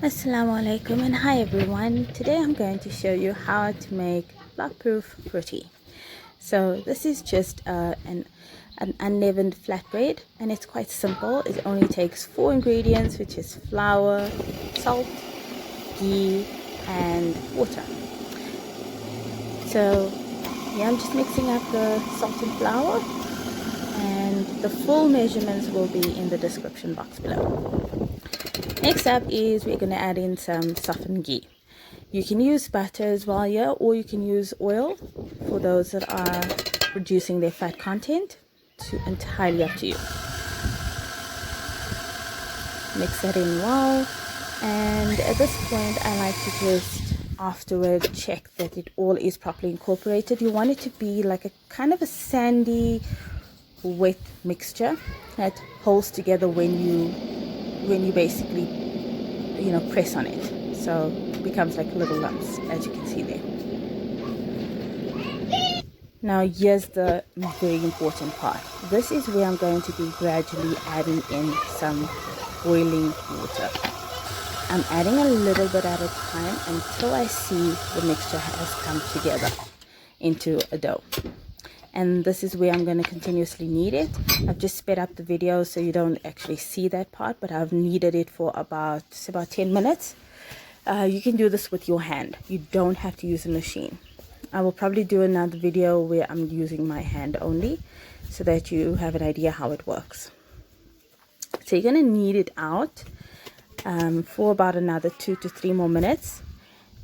Assalamu alaikum and hi everyone. Today I'm going to show you how to make block-proof roti. So this is just an unleavened flatbread, and it's quite simple. It only takes 4 ingredients, which is flour, salt, ghee and water. So yeah, I'm just mixing up the salt and flour, and the full measurements will be in the description box below. Next up is we're going to add in some softened ghee. You can use butter as well here, or you can use oil for those that are reducing their fat content. It's entirely up to you. Mix that in well, and at this point I like to just afterward check that it all is properly incorporated. You want it to be like a kind of a sandy, wet mixture that holds together when you basically press on it, so it becomes like little lumps, as you can see there. Now here's the very important part. This is where I'm going to be gradually adding in some boiling water. I'm adding a little bit at a time until I see the mixture has come together into a dough. And this is where I'm going to continuously knead it. I've just sped up the video so you don't actually see that part, but I've kneaded it for about 10 minutes. You can do this with your hand. You don't have to use a machine. I will probably do another video where I'm using my hand only, so that you have an idea how it works. So you're going to knead it out for about another 2 to 3 more minutes.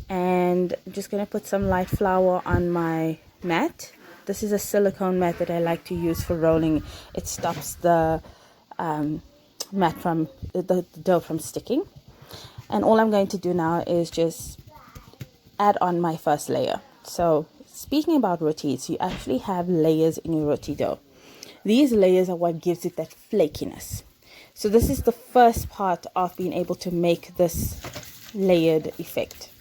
And I'm just going to put some light flour on my mat. This is a silicone mat that I like to use for rolling. It stops the mat from the dough from sticking. And all I'm going to do now is just add on my first layer. So speaking about rotis, you actually have layers in your roti dough. These layers are what gives it that flakiness. So this is the first part of being able to make this layered effect.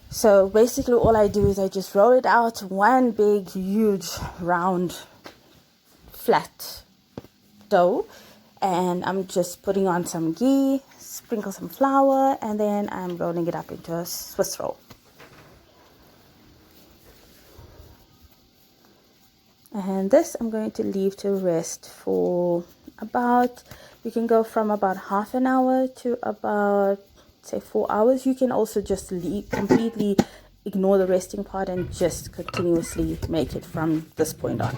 So basically all I do is I just roll it out, one big, huge, round, flat dough. And I'm just putting on some ghee, sprinkle some flour, and then I'm rolling it up into a Swiss roll. And this I'm going to leave to rest for about, you can go from about half an hour to about, say, 4 hours. You can also just completely ignore the resting part and just continuously make it from this point on.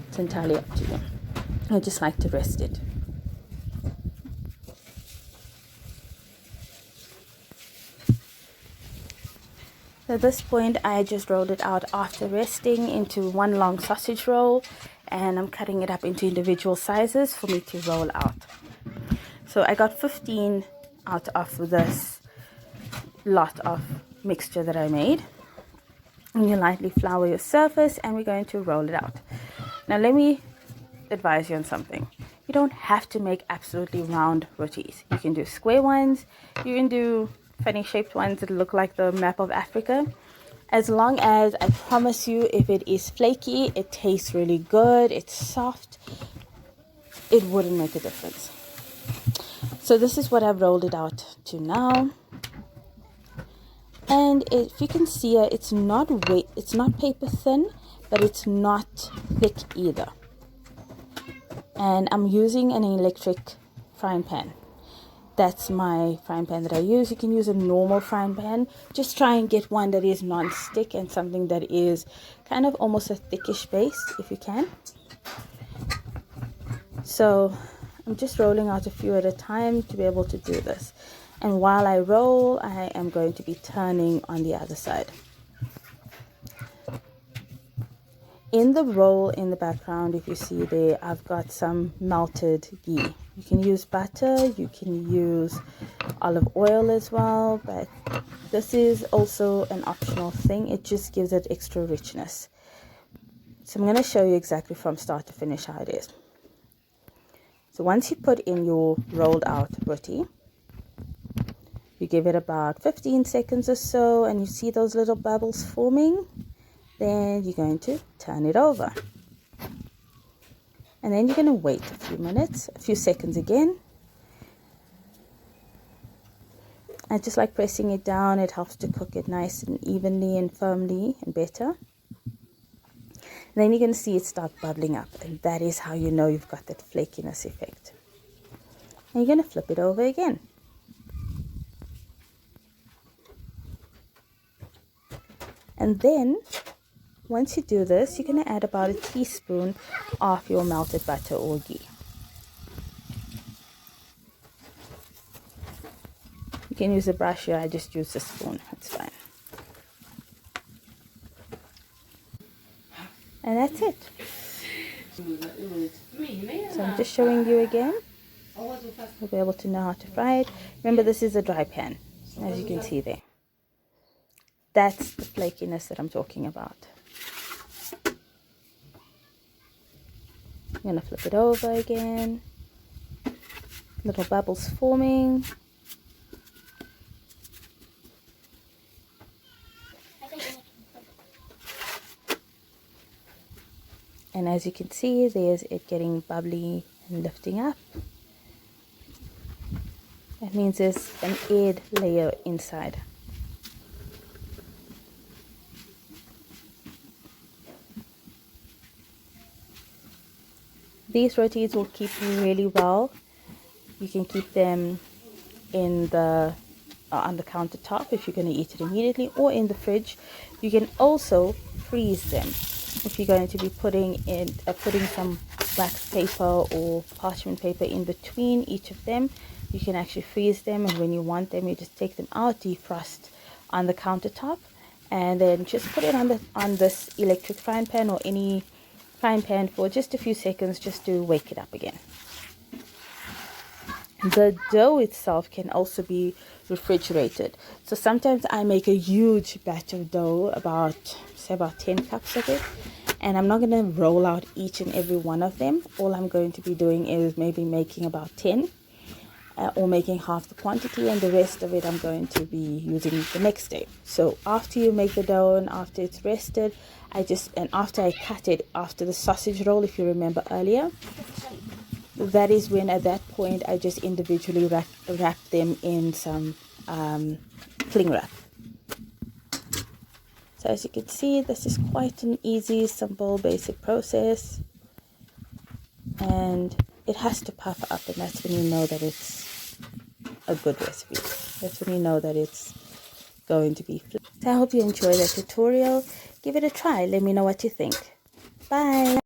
It's entirely up to you. I just like to rest it. So at this point I just rolled it out after resting into one long sausage roll, and I'm cutting it up into individual sizes for me to roll out. So I got 15 out of this lot of mixture that I made. And you lightly flour your surface, and we're going to roll it out. Now let me advise you on something. You don't have to make absolutely round rotis. You can do square ones, you can do funny shaped ones that look like the map of Africa. As long as, I promise you, if it is flaky, it tastes really good, it's soft, it wouldn't make a difference. So this is what I've rolled it out to now. And if you can see it, it's not paper thin, but it's not thick either. And I'm using an electric frying pan. That's my frying pan that I use. You can use a normal frying pan. Just try and get one that is non-stick and something that is kind of almost a thickish base if you can. So I'm just rolling out a few at a time to be able to do this. And while I roll, I am going to be turning on the other side. In the roll in the background, if you see there, I've got some melted ghee. You can use butter, you can use olive oil as well, but this is also an optional thing. It just gives it extra richness. So I'm going to show you exactly from start to finish how it is. So once you put in your rolled out roti, you give it about 15 seconds or so, and you see those little bubbles forming. Then you're going to turn it over. And then you're going to wait a few minutes, a few seconds again. And just like pressing it down, it helps to cook it nice and evenly and firmly and better. And then you're going to see it start bubbling up, and that is how you know you've got that flakiness effect. And you're going to flip it over again. And then once you do this, you're going to add about a teaspoon of your melted butter or ghee. You can use a brush here, I just use a spoon, it's fine. And that's it. So I'm just showing you again. You'll be able to know how to fry it. Remember, this is a dry pan, as you can see there. That's the flakiness that I'm talking about. I'm going to flip it over again. Little bubbles forming. And as you can see, there's it getting bubbly and lifting up. That means there's an aired layer inside. These rotis will keep you really well. You can keep them in the on the countertop if you're going to eat it immediately, or in the fridge. You can also freeze them if you're going to be putting some wax paper or parchment paper in between each of them. You can actually freeze them, and when you want them, you just take them out, defrost on the countertop, and then just put it on this electric frying pan or any frying pan for just a few seconds, just to wake it up again. The dough itself can also be refrigerated. So sometimes I make a huge batch of dough, say about 10 cups of it, and I'm not going to roll out each and every one of them. All I'm going to be doing is maybe making about 10 or making half the quantity, and the rest of it I'm going to be using the next day. So after you make the dough and after it's rested, after I cut it after the sausage roll, if you remember earlier, that is when at that point I just individually wrap them in some cling wrap. So as you can see, this is quite an easy, simple, basic process, and it has to puff up, and that's when you know that it's a good recipe. That's when you know that it's going to be flat. So I hope you enjoyed that tutorial. Give it a try. Let me know what you think. Bye.